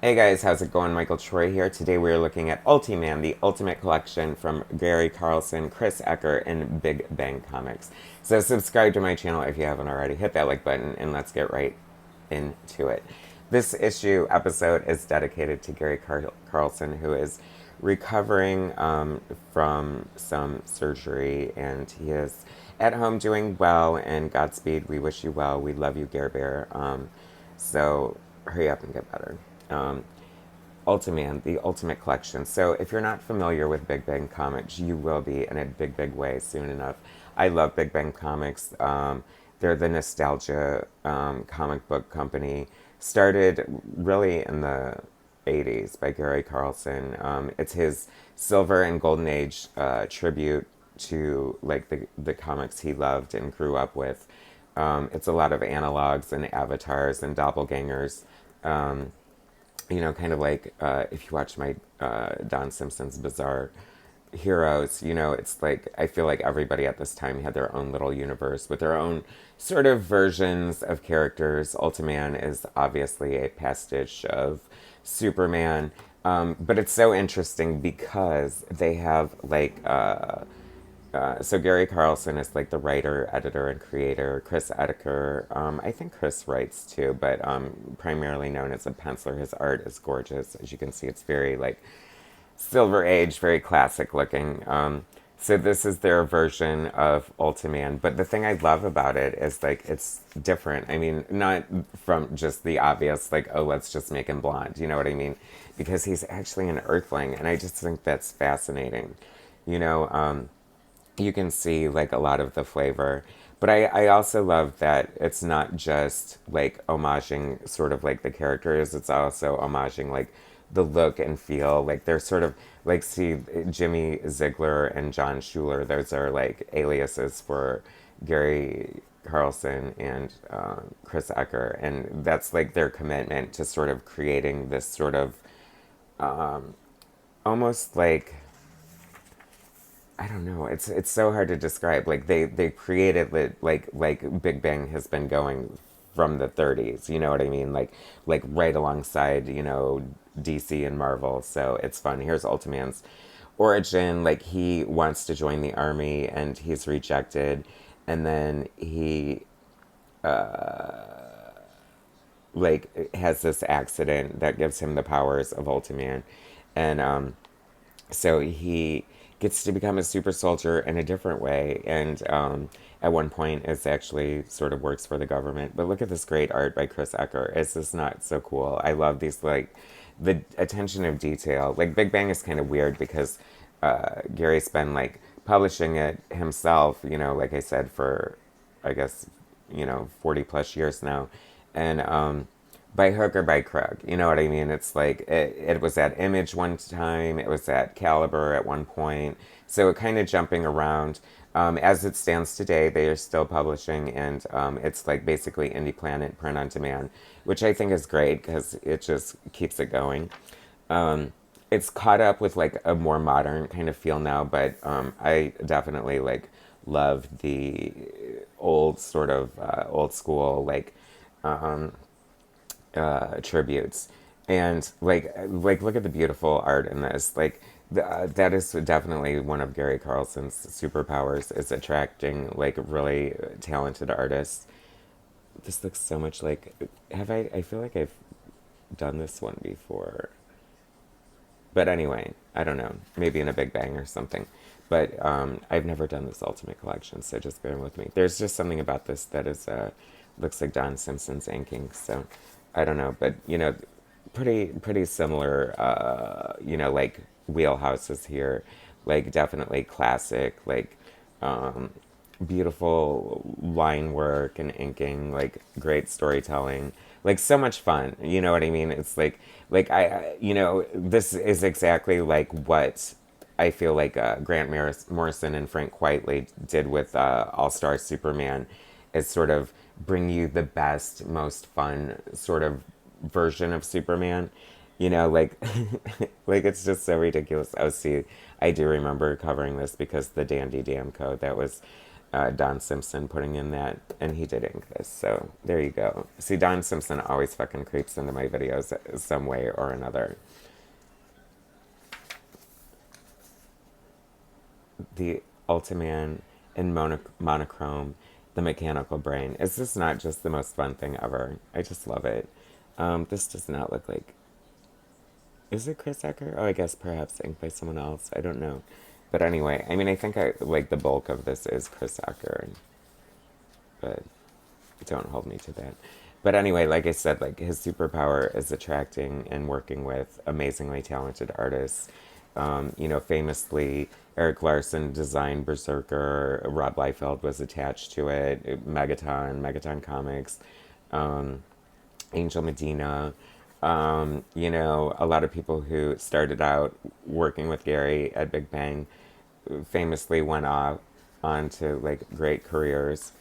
Hey guys, how's it going? Michael Troy here. Today we are looking at Ultiman, the Ultimate Collection from Gary Carlson, Chris Ecker, and Big Bang Comics. So subscribe to my channel if you haven't already. Hit that like button and let's get right into it. This episode is dedicated to Gary Carlson, who is recovering from some surgery, and he is at home doing well. And Godspeed, we wish you well. We love you, Gare Bear. So hurry up and get better. Um, Ultiman, the Ultimate Collection. So if you're not familiar with Big Bang Comics, you will be in a big way soon enough. I love Big Bang Comics. They're the nostalgia comic book company. Started really in the 80s by Gary Carlson. It's his Silver and Golden Age tribute to like the comics he loved and grew up with. It's a lot of analogs and avatars and doppelgangers. Kind of like if you watch my Don Simpson's Bizarre Heroes, it's like I feel like everybody at this time had their own little universe with their own sort of versions of characters. Ultiman is obviously a pastiche of Superman, but it's so interesting because they have like so Gary Carlson is like the writer, editor, and creator. Chris Ecker, I think Chris writes too, but primarily known as a penciler. His art is gorgeous, as you can see. It's very like Silver Age, very classic looking. So this is their version of Ultiman, but the thing I love about it is like it's different. I mean, not from just the obvious like, oh, let's just make him blonde. You know what I mean? Because he's actually an Earthling, and I just think that's fascinating. You know. You can see like a lot of the flavor. But I also love that it's not just like homaging sort of like the characters, it's also homaging like the look and feel. Like they're sort of like, see, Jimmy Ziegler and John Schuler, those are like aliases for Gary Carlson and Chris Ecker. And that's like their commitment to sort of creating this sort of almost like I don't know. It's so hard to describe. Like they created it like Big Bang has been going from the 30s. You know what I mean? Like right alongside DC and Marvel. So it's fun. Here's Ultiman's origin. Like he wants to join the army and he's rejected, and then he like has this accident that gives him the powers of Ultiman, and so he gets to become a super soldier in a different way, and at one point is actually sort of works for the government. But look at this great art by Chris Ecker. Is this not so cool? I love these, like the attention of detail. Like Big Bang is kind of weird because Gary's been like publishing it himself, like I said, for I guess 40 plus years now, and by hook or by crook. You know what I mean? It's like it was at Image one time, it was at Caliber at one point. So it kind of jumping around. As it stands today, they are still publishing, and it's like basically Indie Planet print on demand, which I think is great because it just keeps it going. It's caught up with like a more modern kind of feel now, but I definitely like love the old sort of old school like tributes, and like look at the beautiful art in this. Like that is definitely one of Gary Carlson's superpowers, is attracting like really talented artists. This looks so much like, have I feel like I've done this one before, but anyway, I don't know, maybe in a Big Bang or something. But I've never done this Ultimate Collection, so just bear with me. There's just something about this that is looks like Don Simpson's inking. So I don't know, but pretty similar. Like wheelhouses here, like definitely classic, like um, beautiful line work and inking, like great storytelling, like so much fun. You know what I mean? It's like this is exactly like what I feel like Grant Morrison and Frank Quitely did with All Star Superman, is sort of bring you the best, most fun sort of version of Superman. Like like it's just so ridiculous. Oh, see, I do remember covering this because the Dandy Damco, that was Don Simpson putting in that, and he did ink this. So there you go. See, Don Simpson always fucking creeps into my videos some way or another. The Ultiman in monochrome, the mechanical brain. Is this not just the most fun thing ever? I just love it. This does not look like. Is it Chris Ecker? Oh, I guess perhaps inked by someone else. I don't know. But anyway, I mean, I think I like the bulk of this is Chris Ecker, but don't hold me to that. But anyway, like I said, like his superpower is attracting and working with amazingly talented artists. Famously, Eric Larson designed Berserker. Rob Liefeld was attached to it. Megaton Comics, Angel Medina. A lot of people who started out working with Gary at Big Bang famously went off on to like great careers.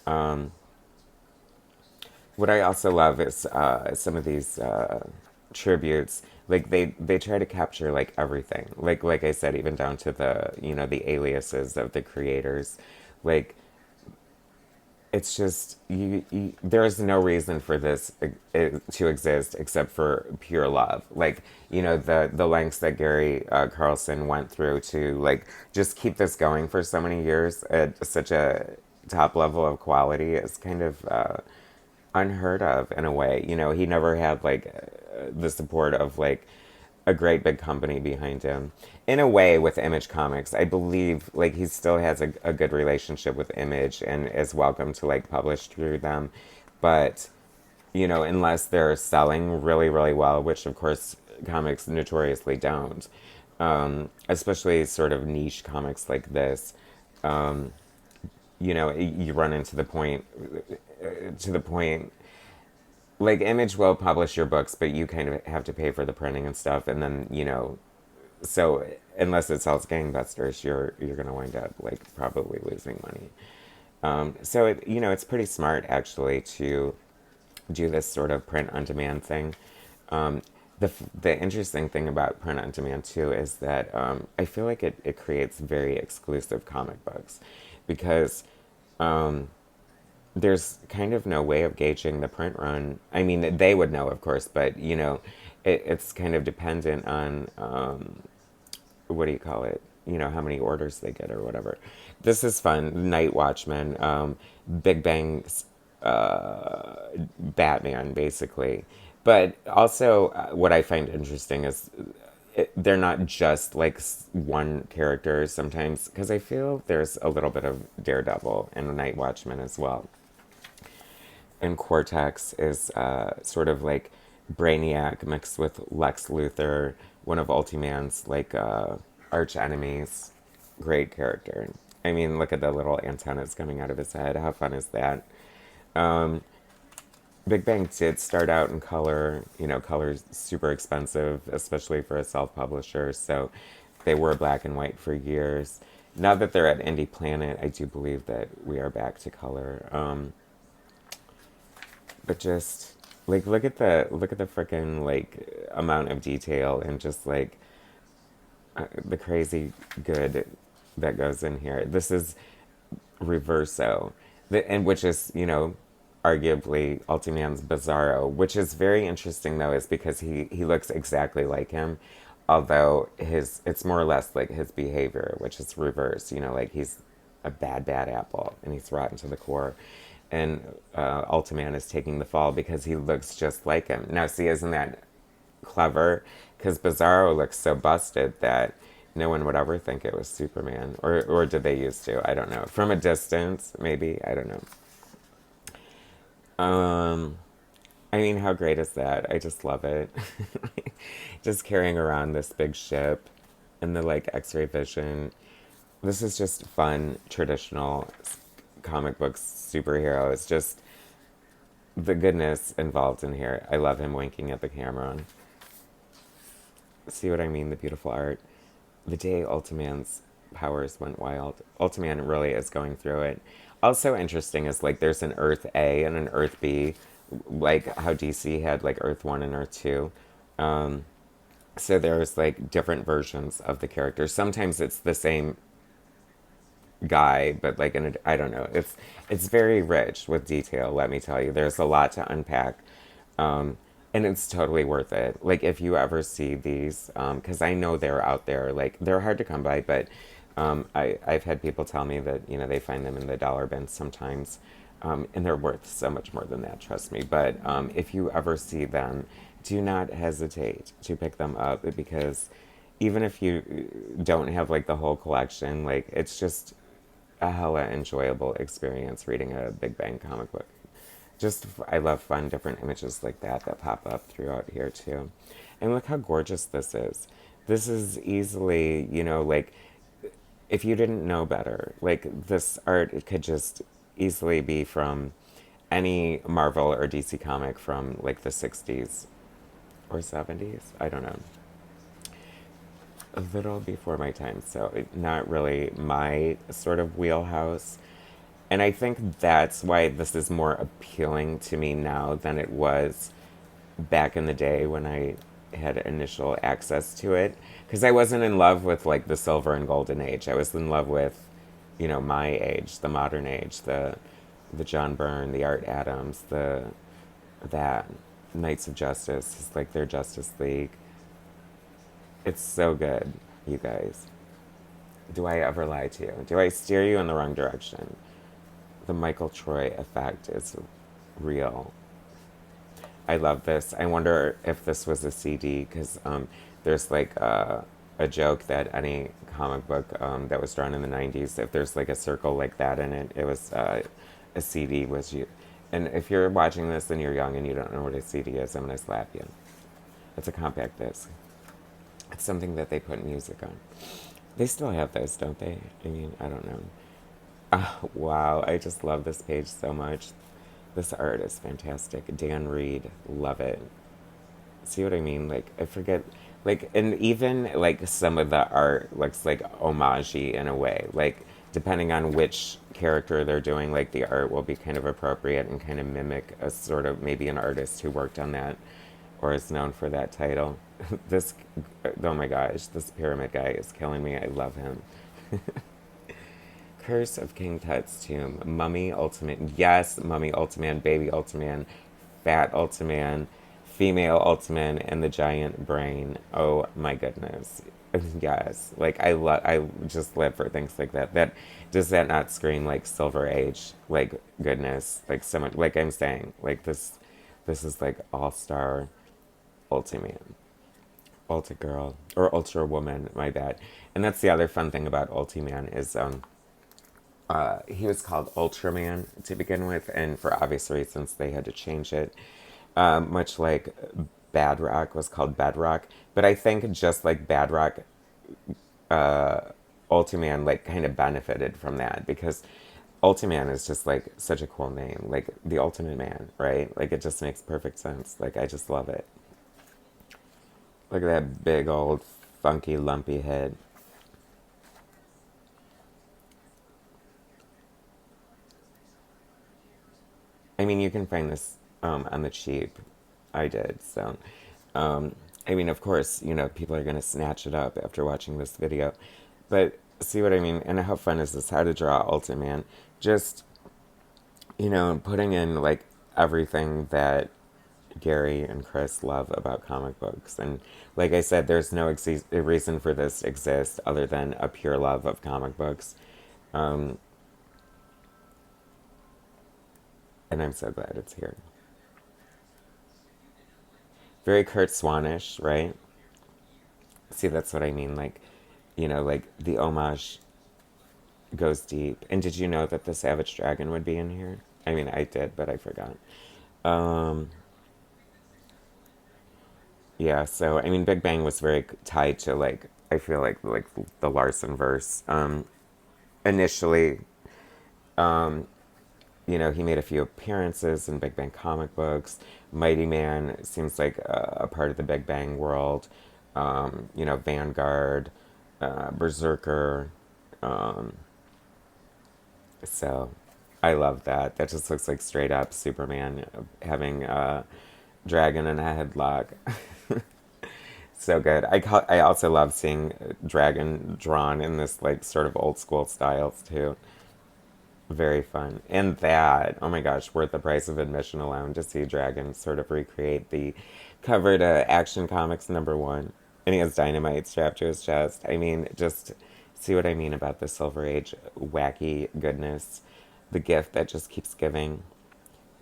What I also love is some of these tributes. Like they try to capture like everything. Like I said, even down to the aliases of the creators. Like it's just there is no reason for this to exist except for pure love. Like the lengths that Gary Carlson went through to like just keep this going for so many years at such a top level of quality is kind of unheard of in a way. He never had like the support of like a great big company behind him. In a way, with Image Comics, I believe like he still has a good relationship with Image and is welcome to like publish through them. But unless they're selling really, really well, which of course comics notoriously don't, especially sort of niche comics like this, you run into the point like Image will publish your books, but you kind of have to pay for the printing and stuff, and then so unless it sells gangbusters, you're gonna wind up like probably losing money. So it's pretty smart actually to do this sort of print on demand thing. The interesting thing about print on demand too is that I feel like it creates very exclusive comic books because there's kind of no way of gauging the print run. I mean, they would know, of course, but it's kind of dependent on what do you call it? How many orders they get or whatever. This is fun. Night Watchman, Big Bang's Batman, basically. But also, what I find interesting is they're not just like one character sometimes, because I feel there's a little bit of Daredevil and Night Watchman as well. And Cortex is sort of like Brainiac mixed with Lex Luthor, one of Ultiman's like arch enemies. Great character. I mean, look at the little antennas coming out of his head. How fun is that? Big Bang did start out in color. Color's super expensive, especially for a self-publisher. So they were black and white for years. Now that they're at Indie Planet, I do believe that we are back to color. But just like look at the freaking like amount of detail and just like the crazy good that goes in here. This is Reverso, and which is arguably Ultiman's Bizarro, which is very interesting though, is because he looks exactly like him, although it's more or less like his behavior, which is reverse. Like he's a bad apple and he's rotten to the core. And Ultiman is taking the fall because he looks just like him. Now, see, isn't that clever? Because Bizarro looks so busted that no one would ever think it was Superman. Or did they used to? I don't know. From a distance, maybe. I don't know. I mean, how great is that? I just love it. Just carrying around this big ship and the, like, X-ray vision. This is just fun, traditional comic books superhero. It's just the goodness involved in here. I love him winking at the camera. See what I mean? The beautiful art. The day Ultiman's powers went wild. Ultiman really is going through it. Also interesting is like there's an Earth A and an Earth B, like how DC had like Earth 1 and Earth 2. So there's like different versions of the characters. Sometimes it's the same guy, but like I don't know. It's very rich with detail. Let me tell you, there's a lot to unpack, um, and it's totally worth it. Like if you ever see these, because I know they're out there. Like they're hard to come by, but I've had people tell me that they find them in the dollar bins sometimes, and they're worth so much more than that. Trust me. But if you ever see them, do not hesitate to pick them up because even if you don't have like the whole collection, like it's just a hella enjoyable experience reading a Big Bang comic book. Just, I love fun, different images like that pop up throughout here too. And look how gorgeous this is. This is easily, like, if you didn't know better, like, this art, it could just easily be from any Marvel or DC comic from like the 60s or 70s. I don't know. A little before my time, so not really my sort of wheelhouse. And I think that's why this is more appealing to me now than it was back in the day when I had initial access to it. Because I wasn't in love with like the silver and golden age. I was in love with, my age, the modern age, the John Byrne, the Art Adams, that Knights of Justice, it's like their Justice League. It's so good, you guys. Do I ever lie to you? Do I steer you in the wrong direction? The Michael Troy effect is real. I love this. I wonder if this was a CD because there's like a joke that any comic book that was drawn in the 90s, if there's like a circle like that in it, it was a CD was you. And if you're watching this and you're young and you don't know what a CD is, I'm going to slap you. It's a compact disc. It's something that they put music on. They still have those, don't they? I mean, I don't know. Oh, wow, I just love this page so much. This art is fantastic. Dan Reed, love it. See what I mean? Like, I forget, like, and even, like, some of the art looks, like, homage-y in a way. Like, depending on which character they're doing, like, the art will be kind of appropriate and kind of mimic a sort of, maybe an artist who worked on that or is known for that title. This, oh my gosh, this pyramid guy is killing me. I love him. Curse of King Tut's Tomb. Mummy Ultimate. Yes, Mummy Ultiman, Baby Ultiman, Fat Ultiman, Female Ultiman, and the Giant Brain. Oh my goodness. Yes. Like I just live for things like that. Does that not scream like Silver Age? Like goodness. Like so much, like I'm saying, like this is like all-star Ultiman. Ultra Girl. Or Ultra Woman, my bad. And that's the other fun thing about Ultiman is he was called Ultraman to begin with, and for obvious reasons they had to change it. Much like Badrock was called Bedrock, but I think just like Badrock, Ultiman like kind of benefited from that because Ultiman is just like such a cool name, like the Ultimate Man, right? Like it just makes perfect sense. Like I just love it. Look at that big old funky lumpy head. I mean, you can find this on the cheap. I did. So, I mean, of course, people are going to snatch it up after watching this video. But see what I mean? And how fun is this? How to draw Ultiman. Just, putting in like everything that Gary and Chris love about comic books. And like I said, there's no reason for this to exist other than a pure love of comic books. Um, and I'm so glad it's here. Very Kurt Swanish, right? See, that's what I mean. Like the homage goes deep. And did you know that the Savage Dragon would be in here? I mean, I did, but I forgot. Um, yeah, so I mean, Big Bang was very tied to like I feel like the Larson verse. Initially, um, he made a few appearances in Big Bang comic books. Mighty Man seems like a part of the Big Bang world. Vanguard, Berserker. Um, so I love that. That just looks like straight up Superman having a dragon in a headlock. So good. I also love seeing Dragon drawn in this like sort of old school styles too. Very fun. And that, oh my gosh, worth the price of admission alone to see Dragon sort of recreate the cover to Action Comics #1. And he has dynamite strapped to his chest. I mean, just see what I mean about the Silver Age wacky goodness. The gift that just keeps giving.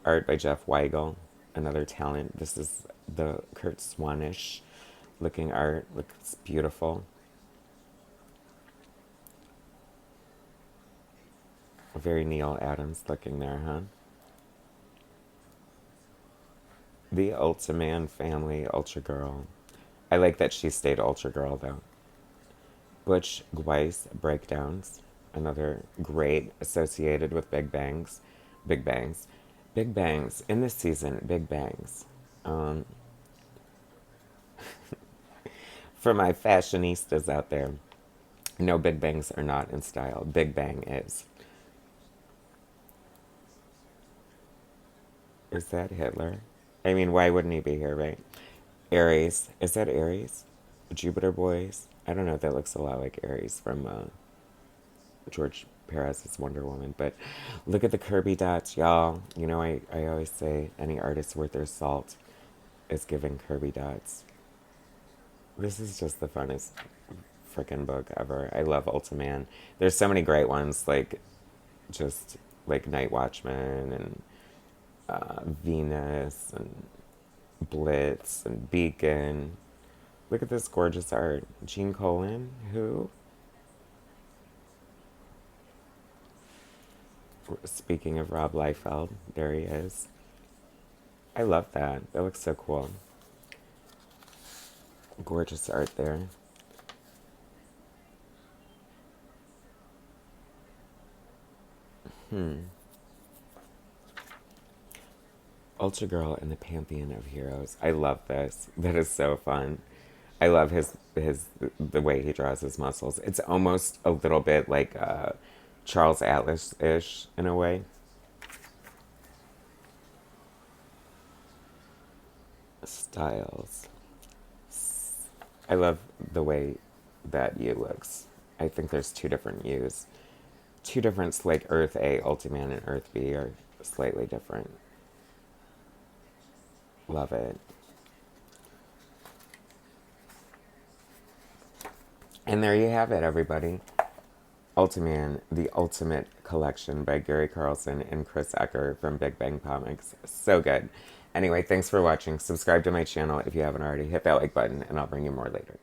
Art by Jeff Weigel, another talent. This is the Kurt Swanish looking art. Looks beautiful. Very Neil Adams looking there, huh? The Ultiman family, Ultra Girl. I like that she stayed Ultra Girl though. Butch Weiss breakdowns. Another great associated with Big Bangs. Big Bangs. Big Bangs. In this season, Big Bangs. Um, for my fashionistas out there, no, Big Bangs are not in style. Big Bang is. Is that Hitler? I mean, why wouldn't he be here, right? Aries. Is that Aries? Jupiter Boys? I don't know. That looks a lot like Aries from George Perez's Wonder Woman. But look at the Kirby dots, y'all. You know, I always say any artist worth their salt is giving Kirby dots. This is just the funnest freaking book ever. I love Ultiman. There's so many great ones, like just like Night Watchman and Venus and Blitz and Beacon. Look at this gorgeous art. Gene Colan, who? Speaking of Rob Liefeld, there he is. I love that. That looks so cool. Gorgeous art there. Ultra Girl in the Pantheon of Heroes. I love this. That is so fun. I love his the way he draws his muscles. It's almost a little bit like Charles Atlas-ish in a way. Styles. I love the way that U looks. I think there's two different U's. Two different, like Earth A, Ultiman, and Earth B are slightly different. Love it. And there you have it, everybody. Ultiman, The Ultimate Collection by Gary Carlson and Chris Ecker from Big Bang Comics. So good. Anyway, thanks for watching. Subscribe to my channel if you haven't already. Hit that like button, and I'll bring you more later.